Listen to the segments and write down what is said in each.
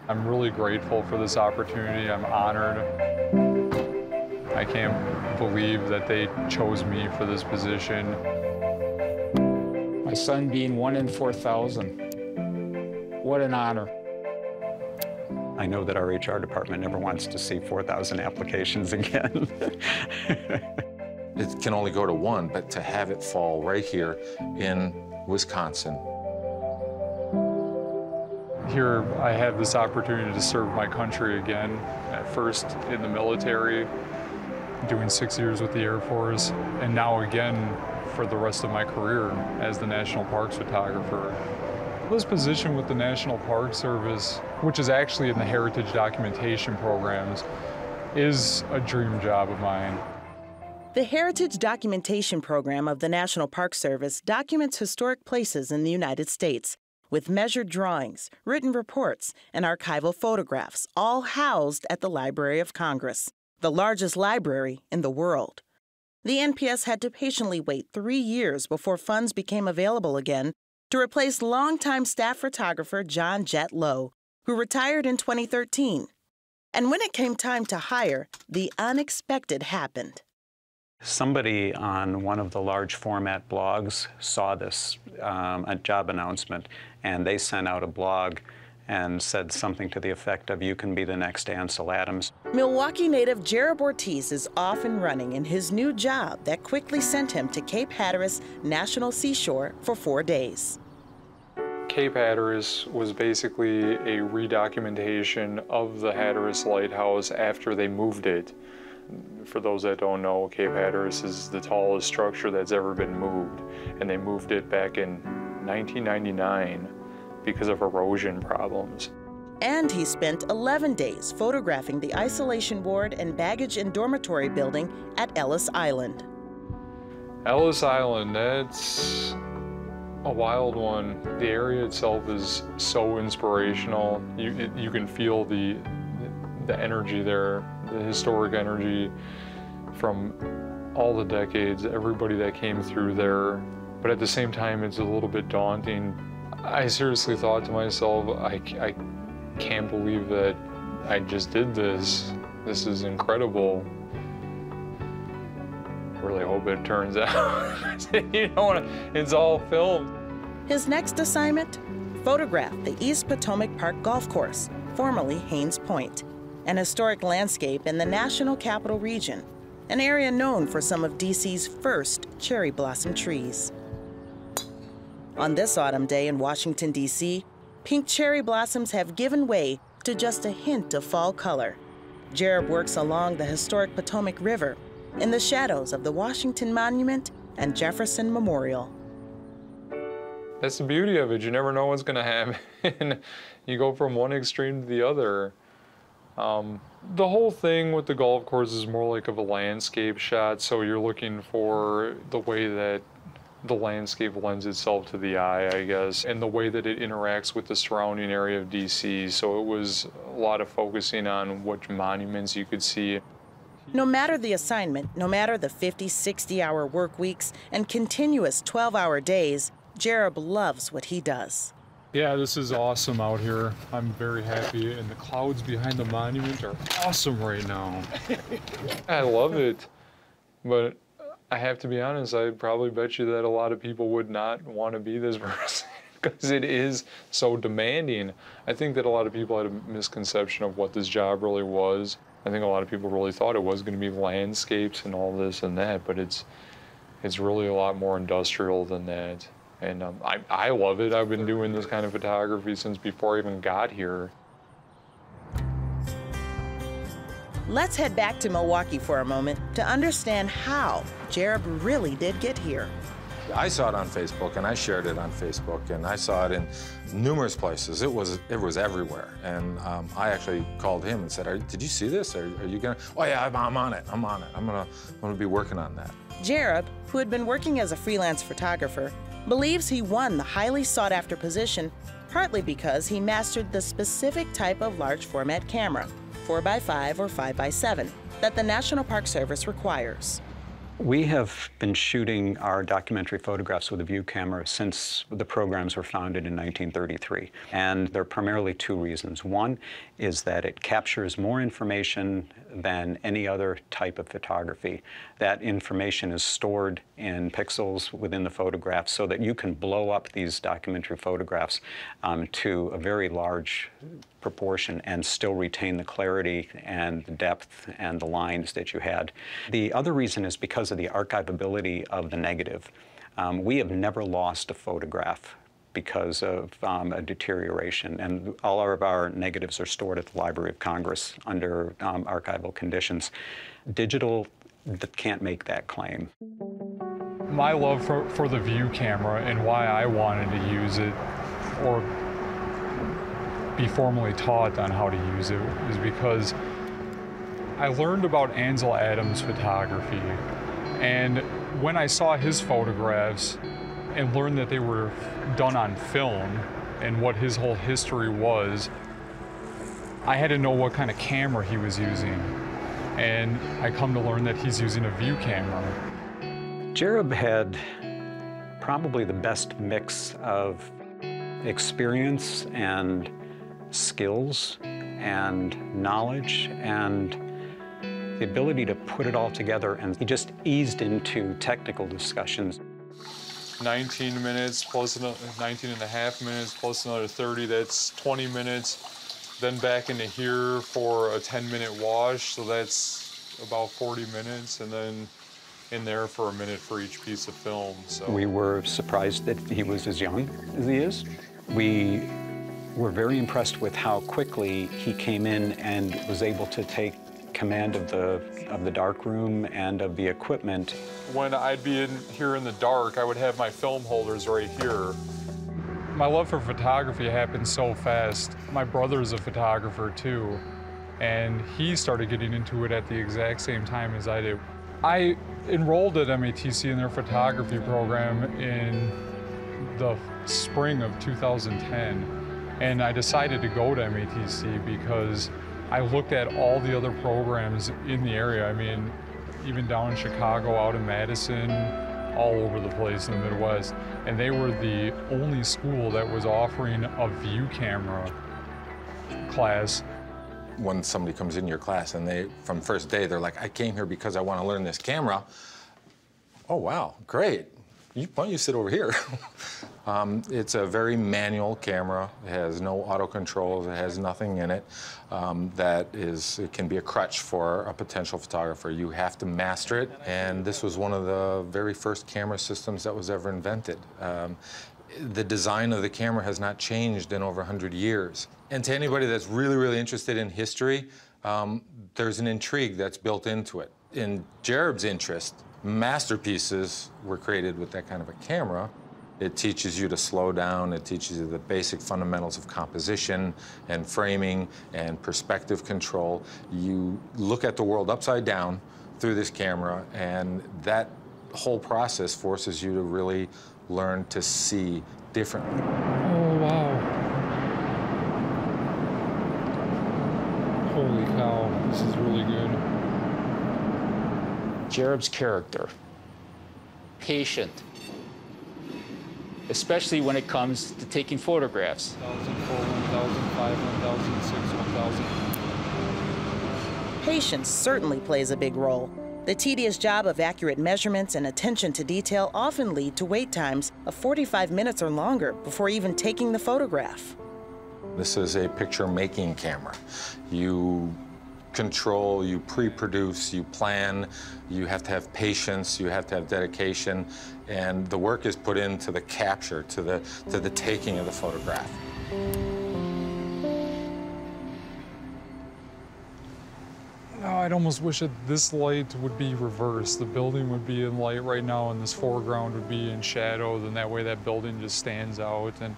I'm really grateful for this opportunity. I'm honored. I can't believe that they chose me for this position. My son being 1 in 4,000. What an honor. I know that our HR department never wants to see 4,000 applications again. It can only go to one, but to have it fall right here in Wisconsin. Here I have this opportunity to serve my country again, at first in the military, doing 6 years with the Air Force, and now again for the rest of my career as the National Parks photographer. This position with the National Park Service, which is actually in the heritage documentation programs, is a dream job of mine. The Heritage Documentation Program of the National Park Service documents historic places in the United States with measured drawings, written reports, and archival photographs, all housed at the Library of Congress, the largest library in the world. The NPS had to patiently wait 3 years before funds became available again to replace longtime staff photographer John Jet Lowe, who retired in 2013. And when it came time to hire, the unexpected happened. Somebody on one of the large format blogs saw this a job announcement, and they sent out a blog and said something to the effect of, "You can be the next Ansel Adams." Milwaukee native Jarob Ortiz is off and running in his new job that quickly sent him to Cape Hatteras National Seashore for 4 days. Cape Hatteras was basically a redocumentation of the Hatteras Lighthouse after they moved it. For those that don't know, Cape Hatteras is the tallest structure that's ever been moved, and they moved it back in 1999 because of erosion problems. And he spent 11 days photographing the isolation ward and baggage and dormitory building at Ellis Island. Ellis Island, that's a wild one. The area itself is so inspirational. You can feel the energy there, the historic energy from all the decades, everybody that came through there. But at the same time, it's a little bit daunting. I seriously thought to myself, I can't believe that I just did this. This is incredible. I really hope it turns out. You know, it's all filmed. His next assignment? Photograph the East Potomac Park Golf Course, formerly Haynes Point, an historic landscape in the National Capital Region, an area known for some of DC's first cherry blossom trees. On this autumn day in Washington, D.C., pink cherry blossoms have given way to just a hint of fall color. Jarob works along the historic Potomac River in the shadows of the Washington Monument and Jefferson Memorial. That's the beauty of it. You never know what's going to happen. You go from one extreme to the other. The whole thing with the golf course is more like of a landscape shot, so you're looking for the way that the landscape lends itself to the eye, I guess, and the way that it interacts with the surrounding area of DC. So it was a lot of focusing on which monuments you could see. No matter the assignment, no matter the 50, 60-hour work weeks and continuous 12-hour days, Jarob loves what he does. Yeah, this is awesome out here. I'm very happy, and the clouds behind the monument are awesome right now. I love it, but I have to be honest, I'd probably bet you that a lot of people would not want to be this person because it is so demanding. I think that a lot of people had a misconception of what this job really was. I think a lot of people really thought it was going to be landscapes and all this and that, but it's really a lot more industrial than that. And I love it. I've been doing this kind of photography since before I even got here. Let's head back to Milwaukee for a moment to understand how Jarob really did get here. I saw it on Facebook, and I shared it on Facebook, and I saw it in numerous places. It was everywhere. And I actually called him and said, "Did you see this? Are you gonna?" "Oh yeah, I'm on it. I'm on it. I'm gonna be working on that." Jarob, who had been working as a freelance photographer, believes he won the highly sought-after position partly because he mastered the specific type of large format camera, 4x5 or 5x7, that the National Park Service requires. We have been shooting our documentary photographs with a view camera since the programs were founded in 1933. And there are primarily two reasons. One is that it captures more information than any other type of photography. That information is stored in pixels within the photographs so that you can blow up these documentary photographs to a very large proportion and still retain the clarity and the depth and the lines that you had. The other reason is because of the archivability of the negative. We have never lost a photograph because of a deterioration, and all of our negatives are stored at the Library of Congress under archival conditions. Digital can't make that claim. My love for the view camera and why I wanted to use it or be formally taught on how to use it is because I learned about Ansel Adams photography, and when I saw his photographs and learned that they were done on film and what his whole history was, I had to know what kind of camera he was using, and I come to learn that he's using a view camera. Jarob had probably the best mix of experience and skills and knowledge and the ability to put it all together, and he just eased into technical discussions. 19 minutes plus 19 and a half minutes plus another 30, that's 20 minutes. Then back into here for a 10-minute wash, so that's about 40 minutes, and then in there for a minute for each piece of film. So we were surprised that he was as young as he is. We were very impressed with how quickly he came in and was able to take command of the dark room and of the equipment. When I'd be in here in the dark, I would have my film holders right here. My love for photography happened so fast. My brother's a photographer too, and he started getting into it at the exact same time as I did. I enrolled at MATC in their photography program in the spring of 2010, and I decided to go to MATC because I looked at all the other programs in the area. I mean, even down in Chicago, out in Madison, all over the place in the Midwest. And they were the only school that was offering a view camera class. When somebody comes in your class and they, from first day, they're like, I came here because I want to learn this camera. Oh, wow, great. Why don't you sit over here? It's a very manual camera. It has no auto controls. It has nothing in it it can be a crutch for a potential photographer. You have to master it, and this was one of the very first camera systems that was ever invented. The design of the camera has not changed in over 100 years. And to anybody that's really, really interested in history, there's an intrigue that's built into it. In Jarob's interest, masterpieces were created with that kind of a camera. It teaches you to slow down. It teaches you the basic fundamentals of composition and framing and perspective control. You look at the world upside down through this camera, and that whole process forces you to really learn to see differently. Oh, wow. Holy cow, this is really good. Jarob's character, patient, especially when it comes to taking photographs. 1004, 1005, 1006, 1000. Patience certainly plays a big role. The tedious job of accurate measurements and attention to detail often lead to wait times of 45 minutes or longer before even taking the photograph. This is a picture-making camera. You control, you pre-produce, you plan, you have to have patience, you have to have dedication, and the work is put into the capture, to the taking of the photograph. Oh, I'd almost wish that this light would be reversed. The building would be in light right now, and this foreground would be in shadow, then that way that building just stands out, and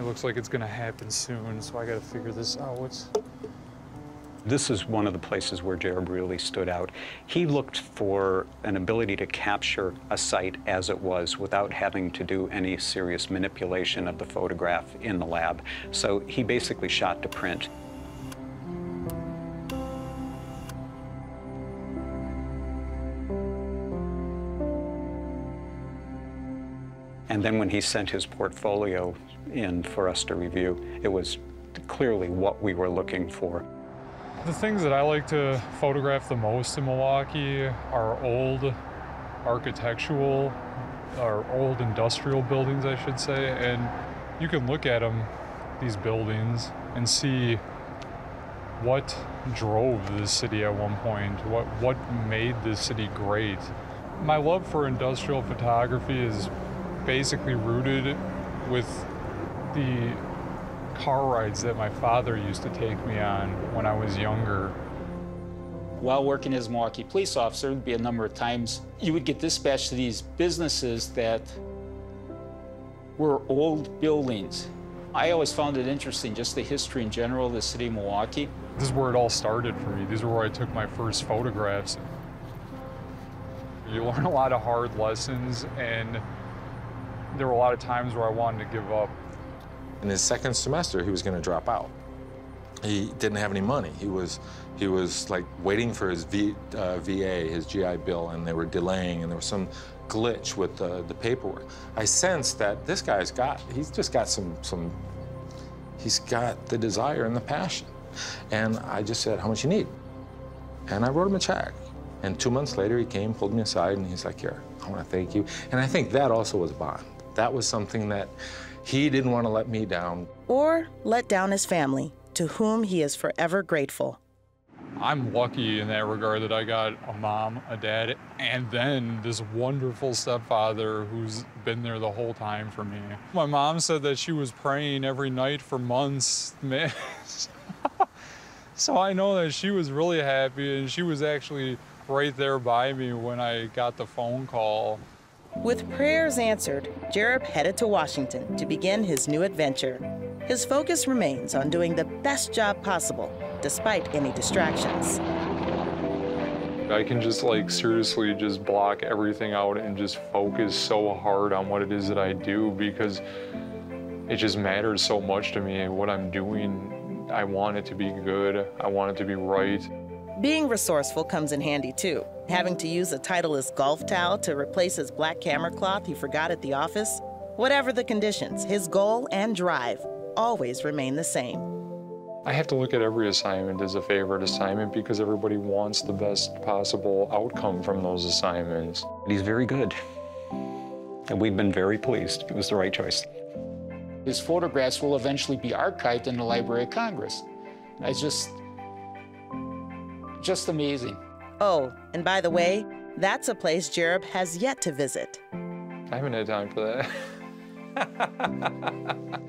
it looks like it's gonna happen soon, so I gotta figure this out. This is one of the places where Jarob really stood out. He looked for an ability to capture a site as it was without having to do any serious manipulation of the photograph in the lab. So he basically shot to print. And then when he sent his portfolio in for us to review, it was clearly what we were looking for. The things that I like to photograph the most in Milwaukee are old architectural, or old industrial buildings, I should say. And you can look at them, these buildings, and see what drove this city at one point, what made this city great. My love for industrial photography is basically rooted with the car rides that my father used to take me on when I was younger. While working as a Milwaukee police officer, there'd be a number of times you would get dispatched to these businesses that were old buildings. I always found it interesting, just the history in general of the city of Milwaukee. This is where it all started for me. These are where I took my first photographs. You learn a lot of hard lessons, and there were a lot of times where I wanted to give up. In his second semester, he was going to drop out. He didn't have any money. He was like waiting for his VA, his GI Bill, and they were delaying, and there was some glitch with the paperwork. I sensed that this guy's he's just got he's got the desire and the passion. And I just said, how much you need? And I wrote him a check. And 2 months later, he came, pulled me aside, and he's like, here, I want to thank you. And I think that also was a bond. That was something that he didn't want to let me down. Or let down his family, to whom he is forever grateful. I'm lucky in that regard that I got a mom, a dad, and then this wonderful stepfather who's been there the whole time for me. My mom said that she was praying every night for months. So I know that she was really happy, and she was actually right there by me when I got the phone call. With prayers answered, Jarob headed to Washington to begin his new adventure. His focus remains on doing the best job possible, despite any distractions. I can just seriously just block everything out and just focus so hard on what it is that I do, because it just matters so much to me. What I'm doing, I want it to be good. I want it to be right. Being resourceful comes in handy too. Having to use a Titleist golf towel to replace his black camera cloth he forgot at the office. Whatever the conditions, his goal and drive always remain the same. I have to look at every assignment as a favorite assignment because everybody wants the best possible outcome from those assignments. He's very good, and we've been very pleased. It was the right choice. His photographs will eventually be archived in the Library of Congress. It's just amazing. Oh, and by the way, that's a place Jarob has yet to visit. I haven't had time for that.